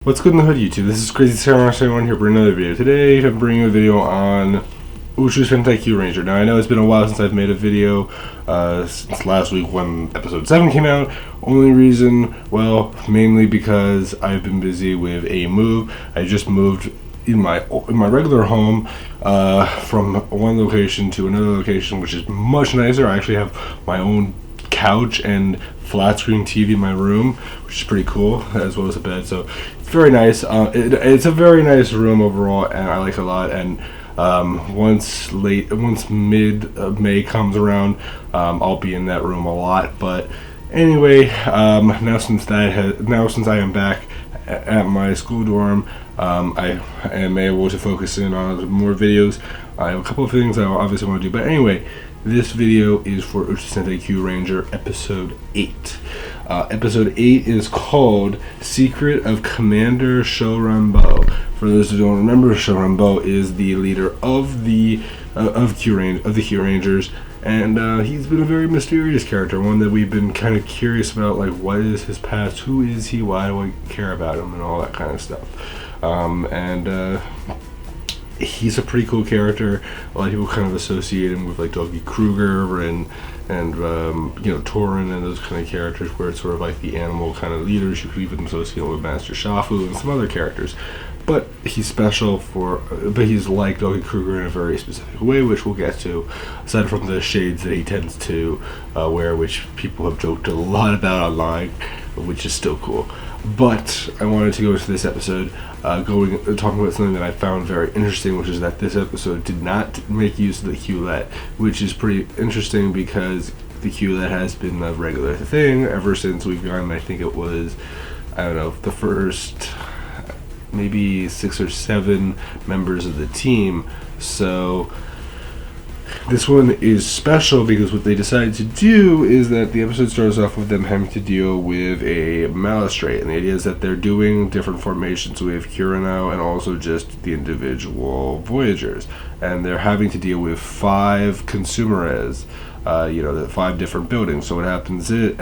What's good in the hood, YouTube? This is Crazy Sarah here bringing another video. Today I'm bringing a video on Uchuu Sentai Kyuranger. Now I know it's been a while since I've made a video, since last week when episode 7 came out. Only reason, well, mainly because I've been busy with a move. I just moved in my regular home from one location to another location, which is much nicer. I actually have my own couch and flat screen TV in my room, which is pretty cool, as well as a bed. So it's very nice. It's a very nice room overall, and I like it a lot. And once mid May comes around, I'll be in that room a lot. But anyway, now since I am back at my school dorm, I am able to focus in on more videos. I have a couple of things I obviously want to do, but anyway, this video is for Uchuu Sentai Kyuranger episode 8. Episode 8 is called Secret of Commander Shou Ranbou. For those who don't remember, Shou Ranbou is the leader of the Kyurangers, and he's been a very mysterious character, one that we've been kind of curious about, like what is his past, who is he, why do I care about him, and all that kind of stuff. He's a pretty cool character. A lot of people kind of associate him with like Doggy Kruger and Torin and those kind of characters, where it's sort of like the animal kind of leaders. You could even associate him with Master Shafu and some other characters. But he's special but he's like Doggy Kruger in a very specific way, which we'll get to, aside from the shades that he tends to wear, which people have joked a lot about online, which is still cool. But I wanted to go into this episode talking about something that I found very interesting, which is that this episode did not make use of the Q-let, which is pretty interesting because the Q-let has been a regular thing ever since we've gotten, I think it was, I don't know, the first maybe 6 or 7 members of the team. So this one is special because what they decided to do is that the episode starts off with them having to deal with a Magistrate, and the idea is that they're doing different formations with Kurano and also just the individual Voyagers, and they're having to deal with 5 Consumeres, the 5 different buildings. So what happens is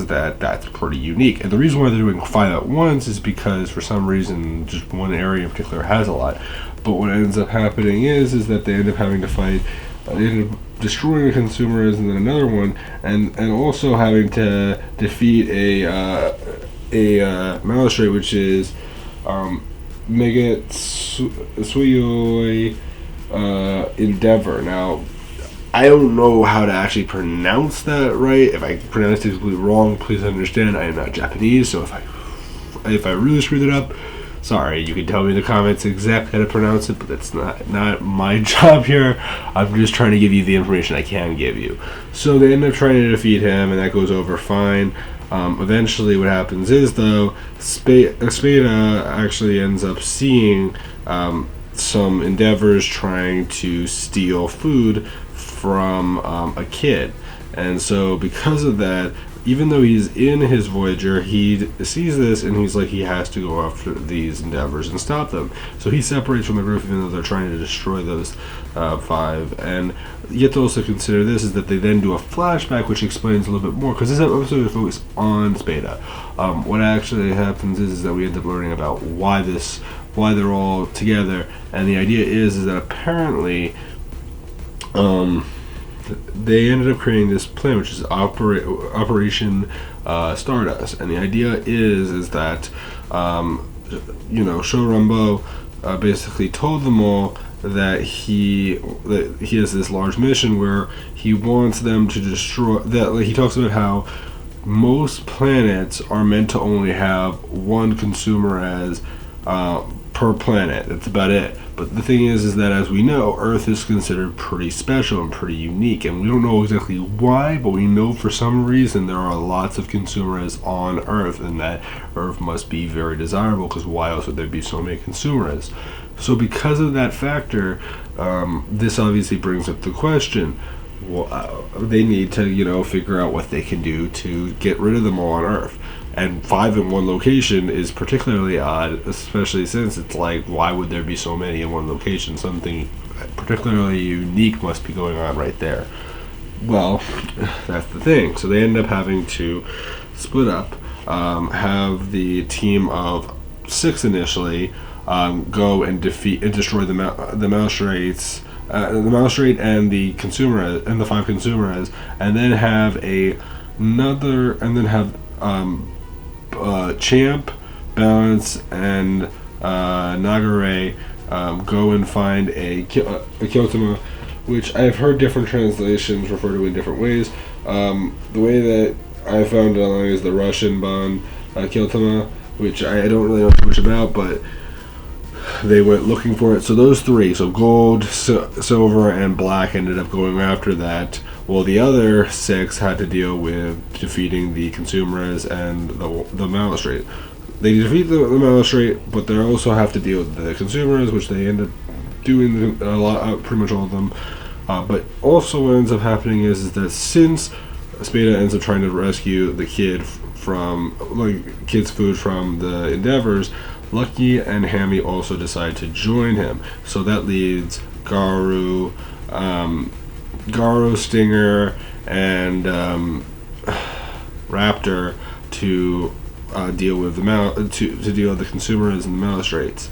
that that's pretty unique, and the reason why they're doing 5 at once is because for some reason just one area in particular has a lot. But what ends up happening is that they end up having to fight, they end up destroying a Consumerist and then another one, and also having to defeat a Magistrate, which is Megat Suyoi Endeavor. Now, I don't know how to actually pronounce that right. If I pronounce it completely wrong, please understand I am not Japanese, so if I really screwed it up, sorry. You can tell me in the comments exactly how to pronounce it, but that's not my job here. I'm just trying to give you the information I can give you. So they end up trying to defeat him, and that goes over fine. Eventually what happens is, though, Spada actually ends up seeing some Endeavors trying to steal food from a kid. And so because of that, even though he's in his Voyager, he sees this and he's like, he has to go after these Endeavors and stop them. So he separates from the group, even though they're trying to destroy those 5. And you have to also consider this, is that they then do a flashback, which explains a little bit more, because this episode is focused on Spada. What actually happens is that we end up learning about why they're all together, and the idea is that apparently they ended up creating this plan, which is Operation Stardust, and the idea is that Shou Ranbou basically told them all that he has this large mission where he wants them to destroy that. Like, he talks about how most planets are meant to only have one consumer as per planet. That's about it. But the thing is that, as we know, Earth is considered pretty special and pretty unique, and we don't know exactly why, but we know for some reason there are lots of consumers on Earth, and that Earth must be very desirable, because why else would there be so many consumers? So because of that factor, this obviously brings up the question, they need to figure out what they can do to get rid of them all on Earth. And 5 in one location is particularly odd, especially since it's like, why would there be so many in one location? Something particularly unique must be going on right there. Well, that's the thing. So they end up having to split up, have the team of six initially go and defeat and destroy the mouse rates, the mouse rate and the consumer and the 5 consumers, and then have Champ, Balance, and Nagare go and find a Kyotama, which I've heard different translations refer to in different ways. The way that I found it online is the Russian Ban Kyotama, which I don't really know too much about, but they went looking for it. So those 3, so gold, silver, and black, ended up going after that. While the other 6 had to deal with defeating the consumers and the mouse rate. They defeat the mouse rate, but they also have to deal with the consumers, which they end up doing a lot, pretty much all of them. But also what ends up happening is that since Spada ends up trying to rescue the kid from kid's food from the Endeavors, Lucky and Hammy also decide to join him. So that leads Garu, Stinger, and Raptor to deal with to deal with the consumers and the mouse rates.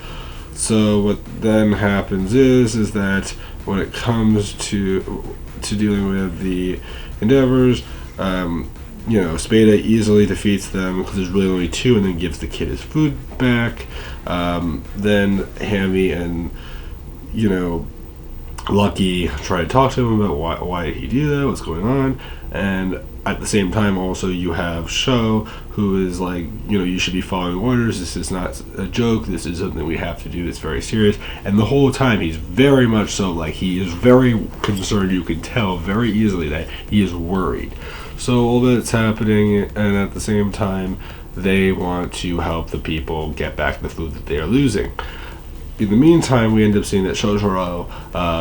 So what then happens is that when it comes to dealing with the Endeavors, Spada easily defeats them because there's really only 2, and then gives the kid his food back. Then Hammy and Lucky try to talk to him about why did he do that, what's going on, and at the same time also you have Shou, who is like, you should be following orders, this is not a joke, this is something we have to do, it's very serious. And the whole time he's very much so, he is very concerned, you can tell very easily that he is worried. So all that's happening, and at the same time they want to help the people get back the food that they are losing. In the meantime, we end up seeing that Shotaro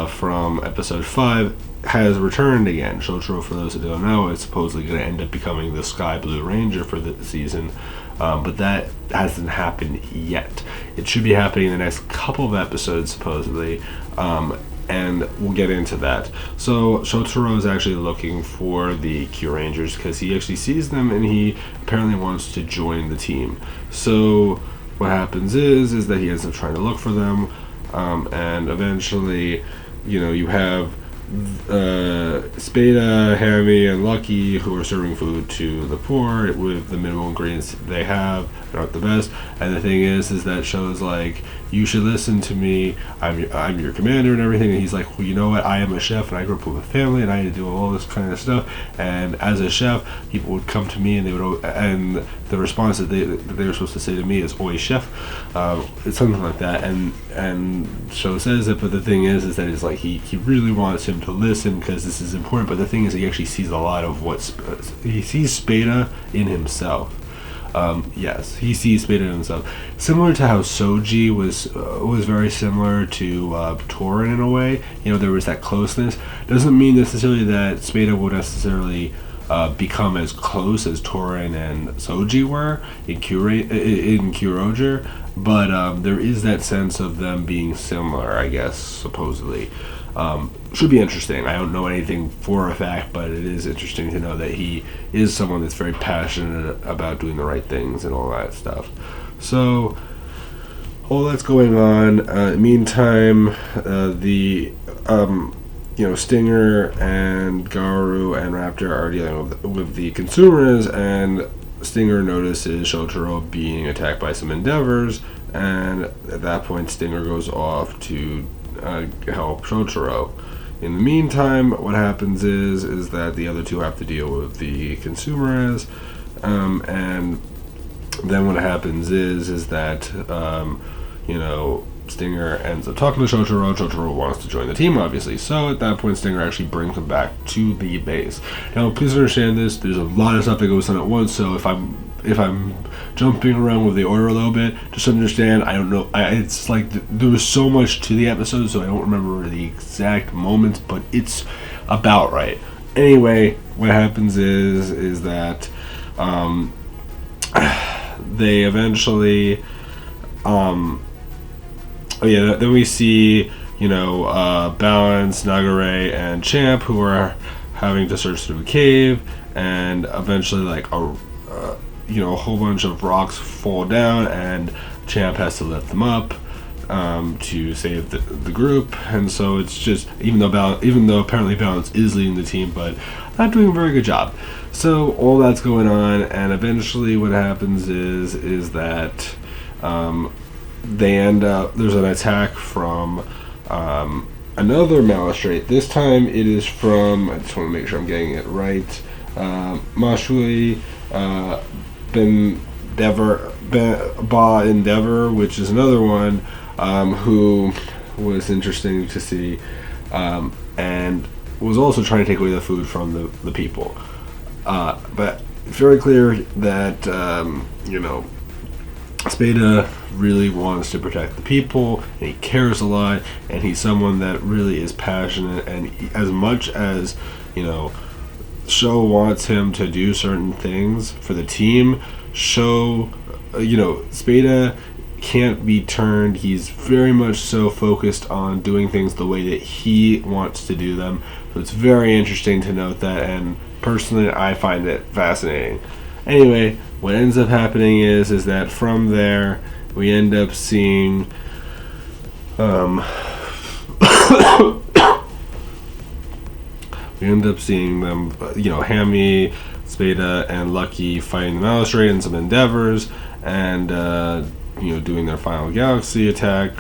from episode 5 has returned again. Shotaro, for those that don't know, is supposedly going to end up becoming the Sky Blue Ranger for the season, but that hasn't happened yet. It should be happening in the next couple of episodes, supposedly, and we'll get into that. So Shotaro is actually looking for the Kyurangers because he actually sees them and he apparently wants to join the team. So what happens is that he ends up trying to look for them, and eventually, you have Spada, Hammy, and Lucky, who are serving food to the poor with the minimal ingredients they have. They're not the best. And the thing is that Show's like, you should listen to me. I'm your commander and everything. And he's like, well, you know what? I am a chef, and I grew up with a family, and I had to do all this kind of stuff. And as a chef, people would come to me, and and the response that they were supposed to say to me is "Oi, chef," it's something like that. And Show says it, but the thing is that it's like he really wants him to listen because this is important. But the thing is, he actually sees a lot of he sees Spada in himself. Yes, he sees Spada in himself. Similar to how Soji was very similar to Torin in a way. There was that closeness. Doesn't mean necessarily that Spada would necessarily become as close as Torin and Soji were in Kyuranger, but there is that sense of them being similar, I guess, supposedly. Should be interesting. I don't know anything for a fact, but it is interesting to know that he is someone that's very passionate about doing the right things and all that stuff. So all that's going on. Meantime, Stinger and Garu and Raptor are dealing with the consumers, and Stinger notices Shotaro being attacked by some Endeavors, and at that point Stinger goes off to help Shotaro. In the meantime, what happens is that the other two have to deal with the consumers, and then what happens is that Stinger ends up talking to Shotaro. Shotaro wants to join the team, obviously. So at that point, Stinger actually brings him back to the base. Now, please understand this. There's a lot of stuff that goes on at once. So if I'm jumping around with the order a little bit, just understand. I don't know. It's like there was so much to the episode, so I don't remember the exact moments, but it's about right. Anyway, what happens is that they eventually. Then we see, Balance, Nagare, and Champ, who are having to search through a cave, and eventually, a whole bunch of rocks fall down, and Champ has to lift them up to save the group, and so it's just even though apparently Balance is leading the team, but not doing a very good job. So all that's going on, and eventually what happens is that they end up, there's an attack from another Magistrate. This time it is from, I just want to make sure I'm getting it right, Mashui Ba Endeavor, which is another one who was interesting to see, and was also trying to take away the food from the people. But it's very clear that Spada really wants to protect the people, and he cares a lot, and he's someone that really is passionate, and as much as Shou wants him to do certain things for the team, Spada can't be turned. He's very much so focused on doing things the way that he wants to do them. So it's very interesting to note that, and personally I find it fascinating. Anyway, what ends up happening is that from there we end up seeing them, Hammy, Spada, and Lucky fighting the Magistrate in some endeavors, and doing their final galaxy attack,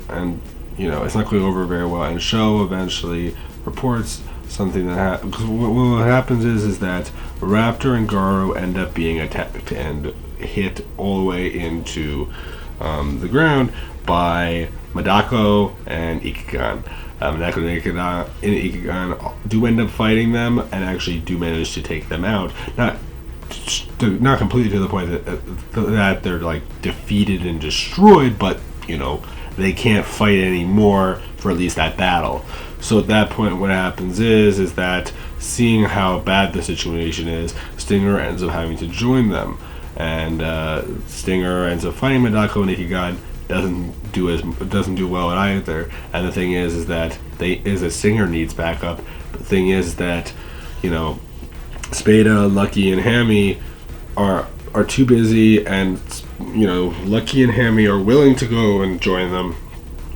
and it's not going over very well. And Shou eventually reports something that happens. What happens is that Raptor and Garou end up being attacked and hit all the way into the ground by Madako and Ichigan. Madako and Ichigan do end up fighting them and actually do manage to take them out. Not completely to the point that they're like defeated and destroyed, but they can't fight anymore for at least that battle. So at that point, what happens is that, seeing how bad the situation is, Stinger ends up having to join them, and Stinger ends up fighting Madako and Ichigan. Doesn't do well at either. And the thing is that Stinger needs backup. The thing is that Spada, Lucky, and Hammy are too busy, and Lucky and Hammy are willing to go and join them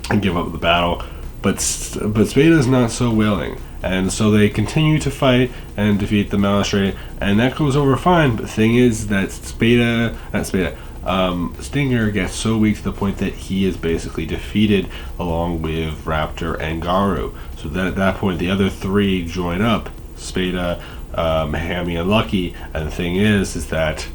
and give up the battle, but Spada's not so willing, and so they continue to fight and defeat the Magistrate, and that goes over fine. But the thing is that Stinger gets so weak to the point that he is basically defeated along with Raptor and Garou. So that at that point the other three join up, Spada, Hammy, and Lucky, and the thing is that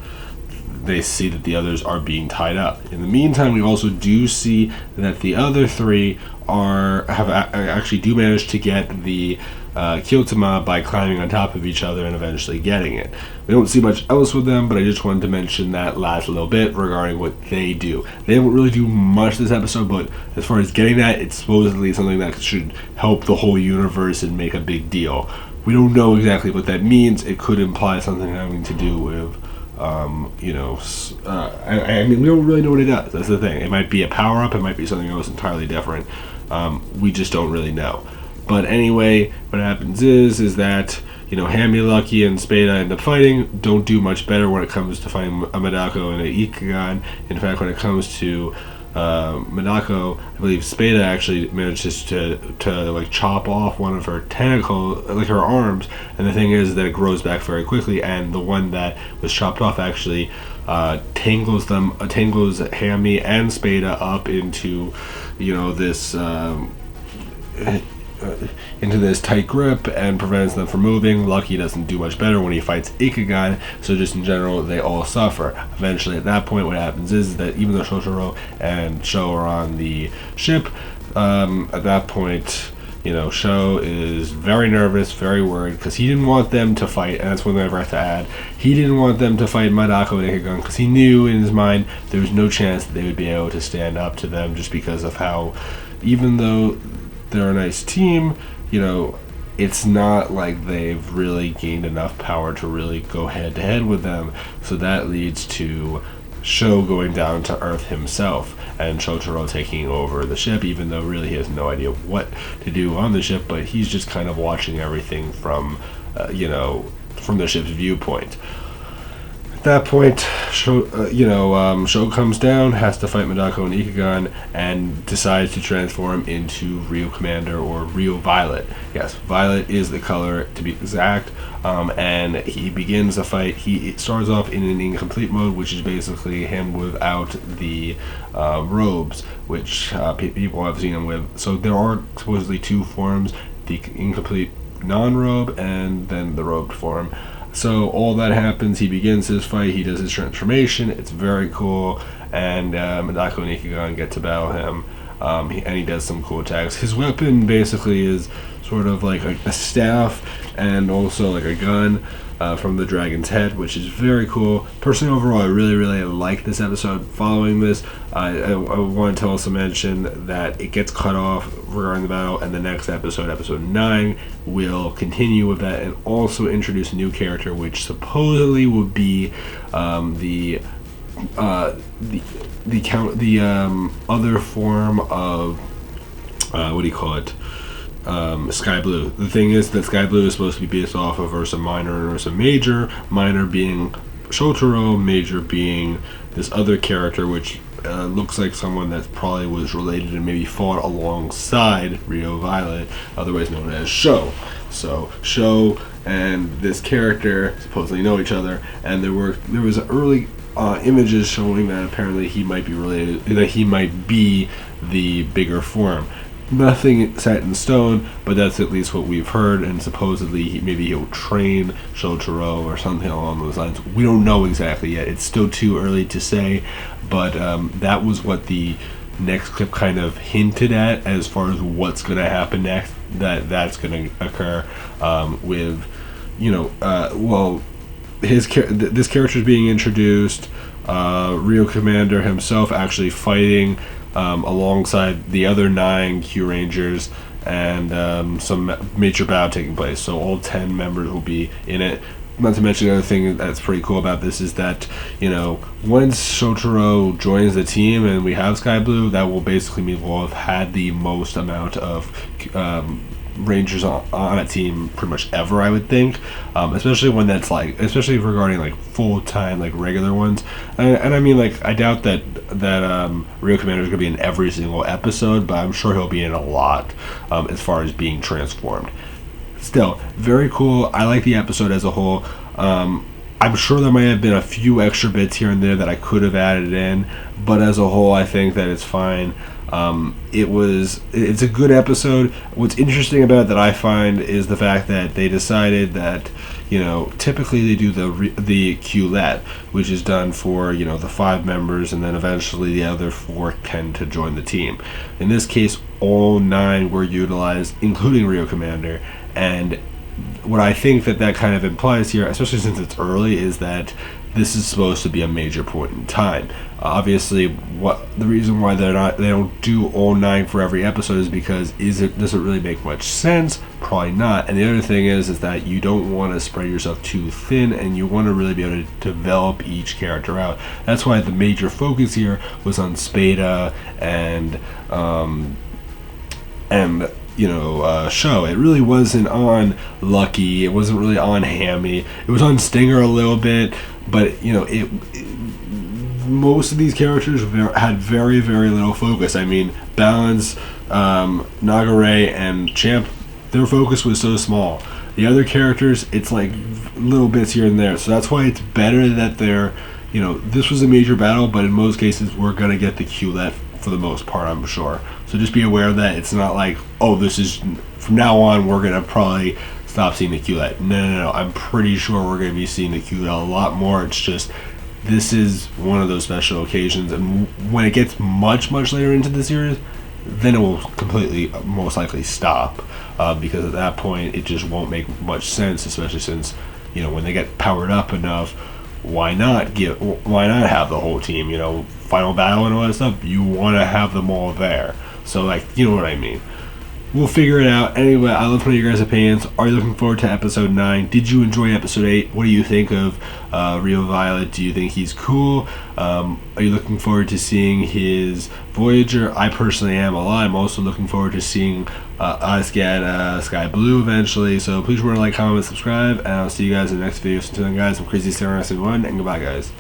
they see that the others are being tied up. In the meantime, we also do see that the other three actually do manage to get the Kyotama by climbing on top of each other and eventually getting it. We don't see much else with them, but I just wanted to mention that last little bit regarding what they do. They don't really do much this episode, but as far as getting that, it's supposedly something that should help the whole universe and make a big deal. We don't know exactly what that means. It could imply something having to do with we don't really know what it does. That's the thing. It might be a power-up. It might be something else entirely different. We just don't really know. But anyway, what happens is that Hammy, Lucky, and Spada end up fighting. Don't do much better when it comes to fighting Madako and Ichigan. In fact, when it comes to Madako, I believe Spada actually manages to chop off one of her tentacles, like her arms, and the thing is that it grows back very quickly, and the one that was chopped off actually tangles Hammy and Spada up into this tight grip and prevents them from moving. Lucky doesn't do much better when he fights Ichigan, so just in general they all suffer. Eventually at that point what happens is that even though Shotaro and Shou are on the ship, at that point Shou is very nervous, very worried, because he didn't want them to fight, and that's one thing I forgot to add. He didn't want them to fight Madako and Ichigan because he knew in his mind there was no chance that they would be able to stand up to them, just because of how, even though they're a nice team, it's not like they've really gained enough power to really go head to head with them. So that leads to Shou going down to Earth himself and Shotaro taking over the ship, even though really he has no idea what to do on the ship, but he's just kind of watching everything from the ship's viewpoint. At that point, Shou comes down, has to fight Medako and Ikegan, and decides to transform into Rio Commander or Rio Violet. Yes, Violet is the color to be exact. And he begins the fight. He starts off in an incomplete mode, which is basically him without the robes, which people have seen him with. So there are supposedly two forms: the incomplete non-robe and then the robed form. So all that happens, he begins his fight, he does his transformation, it's very cool, and Medako and Ikegan get to battle him, and he does some cool attacks. His weapon basically is sort of like a staff and also like a gun from the dragon's head, which is very cool. Personally, overall, I really, really like this episode. Following this, I wanted to also mention that it gets cut off regarding the battle, and the next episode, episode 9, will continue with that and also introduce a new character, which supposedly would be the other form of what do you call it? Sky Blue. The thing is that Sky Blue is supposed to be based off of Ursa Minor and Ursa Major, Minor being Shotaro, Major being this other character, which looks like someone that probably was related and maybe fought alongside Rio Violet, otherwise known as Shou. So Shou and this character supposedly know each other, and there was early images showing that apparently he might be related, that he might be the bigger form. Nothing set in stone, but that's at least what we've heard, and supposedly maybe he'll train Shotaro or something along those lines. We don't know exactly yet. It's still too early to say, but that was what the next clip kind of hinted at as far as what's going to happen next, that's going to occur with, this character is being introduced, Rio Commander himself actually fighting alongside the other 9 Kyurangers, and some major battle taking place. So all 10 members will be in it. Not to mention, the other thing that's pretty cool about this is that, once Shotaro joins the team and we have Sky Blue, that will basically mean we'll have had the most amount of Rangers on a team pretty much ever, I would think, especially when that's especially regarding full-time regular ones, and I mean I doubt that Rio Commander is going to be in every single episode, but I'm sure he'll be in a lot as far as being transformed. Still, very cool. I like the episode as a whole. I'm sure there might have been a few extra bits here and there that I could have added in, but as a whole, I think that it's fine. It's a good episode. What's interesting about it that I find is the fact that they decided that, typically they do the Qlet, which is done for, the 5 members, and then eventually the other 4 tend to join the team. In this case, all 9 were utilized, including Rio Commander, and what I think that kind of implies here, especially since it's early, is that this is supposed to be a major point in time. Obviously, the reason why they don't do all 9 for every episode is because does it really make much sense? Probably not. And the other thing is that you don't want to spread yourself too thin, and you want to really be able to develop each character out. That's why the major focus here was on Spada and Shou. It really wasn't on Lucky. It wasn't really on Hammy. It was on Stinger a little bit, but most of these characters had very, very little focus. I mean, Balance, Nagare, and Champ, their focus was so small. The other characters, it's little bits here and there. So that's why it's better that they're, this was a major battle, but in most cases we're gonna get the Qlet for the most part, I'm sure. So just be aware that it's not this is, from now on, we're going to probably stop seeing the Qlet. No. I'm pretty sure we're going to be seeing the Qlet a lot more. It's just, this is one of those special occasions, and when it gets much, much later into the series, then it will completely, most likely, stop. Because at that point, it just won't make much sense, especially since, when they get powered up enough, why not have the whole team, final battle and all that stuff, you want to have them all there. So, you know what I mean. We'll figure it out. Anyway, I love to know your guys' opinions. Are you looking forward to episode 9? Did you enjoy episode 8? What do you think of Rio Violet? Do you think he's cool? Are you looking forward to seeing his Voyager? I personally am a lot. I'm also looking forward to seeing us get Sky Blue eventually. So please remember to like, comment, subscribe, and I'll see you guys in the next video. So until then, guys, I'm Crazy 1, and goodbye, guys.